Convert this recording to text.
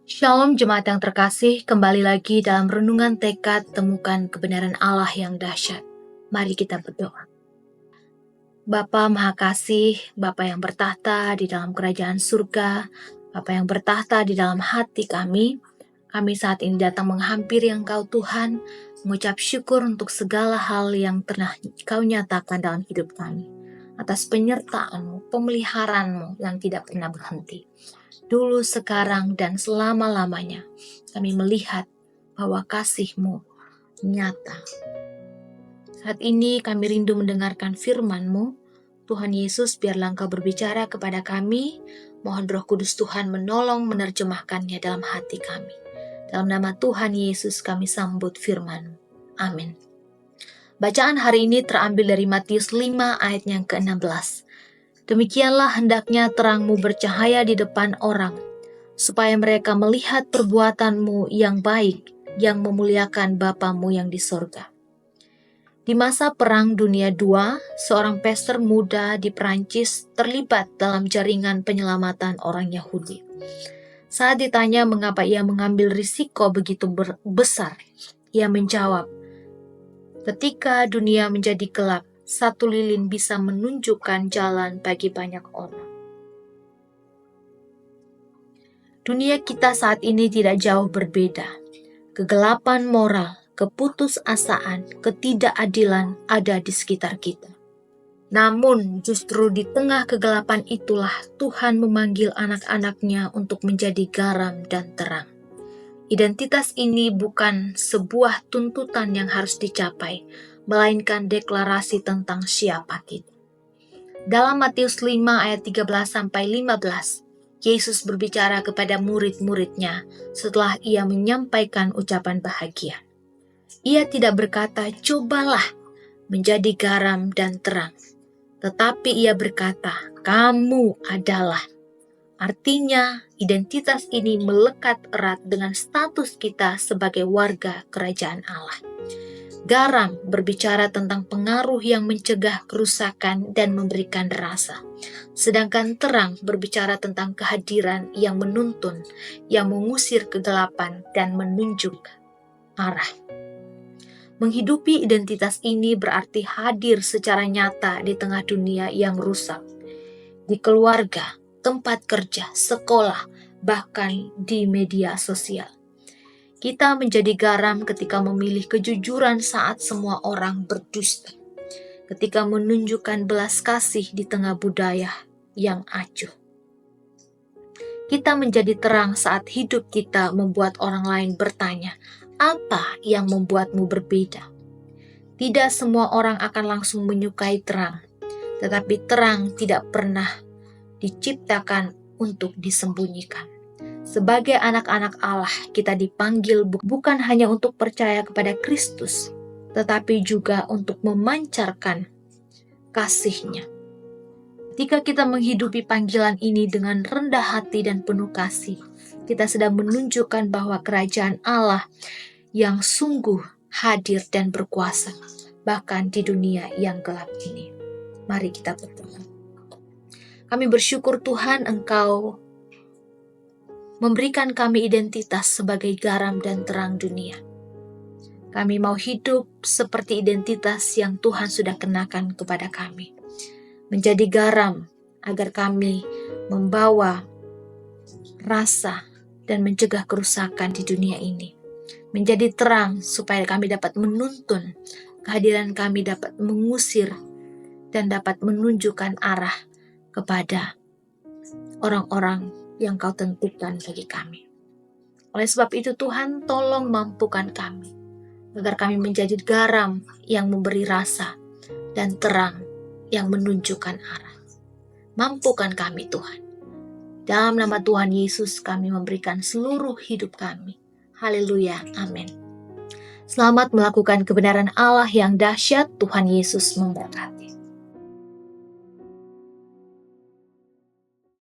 Shalom jemaat yang terkasih, kembali lagi dalam renungan tekad temukan kebenaran Allah yang dahsyat. Mari kita berdoa. Bapa Maha Kasih, Bapa yang bertahta di dalam kerajaan surga, Bapa yang bertahta di dalam hati kami saat ini datang menghampiri Engkau Tuhan, mengucap syukur untuk segala hal yang telah Kau nyatakan dalam hidup kami, atas penyertaan-Mu, pemeliharaanmu yang tidak pernah berhenti. Dulu, sekarang, dan selama-lamanya kami melihat bahwa kasih-Mu nyata. Saat ini kami rindu mendengarkan firman-Mu. Tuhan Yesus, biarlah Engkau berbicara kepada kami. Mohon Roh Kudus Tuhan menolong menerjemahkannya dalam hati kami. Dalam nama Tuhan Yesus kami sambut firman-Mu. Amin. Bacaan hari ini terambil dari Matius 5 ayat yang ke-16. Demikianlah hendaknya terangmu bercahaya di depan orang, supaya mereka melihat perbuatanmu yang baik, yang memuliakan Bapamu yang di sorga. Di masa Perang Dunia II, seorang pastor muda di Perancis terlibat dalam jaringan penyelamatan orang Yahudi. Saat ditanya mengapa ia mengambil risiko begitu besar, ia menjawab, "Ketika dunia menjadi gelap, satu lilin bisa menunjukkan jalan bagi banyak orang." Dunia kita saat ini tidak jauh berbeda. Kegelapan moral, keputusasaan, ketidakadilan ada di sekitar kita. Namun justru di tengah kegelapan itulah Tuhan memanggil anak-anak-Nya untuk menjadi garam dan terang. Identitas ini bukan sebuah tuntutan yang harus dicapai, melainkan deklarasi tentang siapa kita. Dalam Matius 5 ayat 13-15, Yesus berbicara kepada murid-muridnya setelah ia menyampaikan ucapan bahagia. Ia tidak berkata, "Cobalah menjadi garam dan terang." Tetapi ia berkata, "Kamu adalah." Artinya, identitas ini melekat erat dengan status kita sebagai warga kerajaan Allah. Garam berbicara tentang pengaruh yang mencegah kerusakan dan memberikan rasa. Sedangkan terang berbicara tentang kehadiran yang menuntun, yang mengusir kegelapan dan menunjuk arah. Menghidupi identitas ini berarti hadir secara nyata di tengah dunia yang rusak. Di keluarga, tempat kerja, sekolah, bahkan di media sosial. Kita menjadi garam ketika memilih kejujuran saat semua orang berdusta. Ketika menunjukkan belas kasih di tengah budaya yang acuh. Kita menjadi terang saat hidup kita membuat orang lain bertanya, "Apa yang membuatmu berbeda?" Tidak semua orang akan langsung menyukai terang, tetapi terang tidak pernah diciptakan untuk disembunyikan. Sebagai anak-anak Allah, kita dipanggil bukan hanya untuk percaya kepada Kristus, tetapi juga untuk memancarkan kasih-Nya. Ketika kita menghidupi panggilan ini dengan rendah hati dan penuh kasih, kita sedang menunjukkan bahwa kerajaan Allah yang sungguh hadir dan berkuasa, bahkan di dunia yang gelap ini. Mari kita berdoa. Kami bersyukur Tuhan, Engkau memberikan kami identitas sebagai garam dan terang dunia. Kami mau hidup seperti identitas yang Tuhan sudah kenakan kepada kami. Menjadi garam agar kami membawa rasa dan mencegah kerusakan di dunia ini. Menjadi terang supaya kami dapat menuntun, kehadiran kami dapat mengusir dan dapat menunjukkan arah kepada orang-orang yang Kau tentukan bagi kami. Oleh sebab itu Tuhan, tolong mampukan kami, agar kami menjadi garam yang memberi rasa dan terang yang menunjukkan arah. Mampukan kami Tuhan. Dalam nama Tuhan Yesus kami memberikan seluruh hidup kami. Haleluya, amin. Selamat melakukan kebenaran Allah yang dahsyat. Tuhan Yesus memberkati.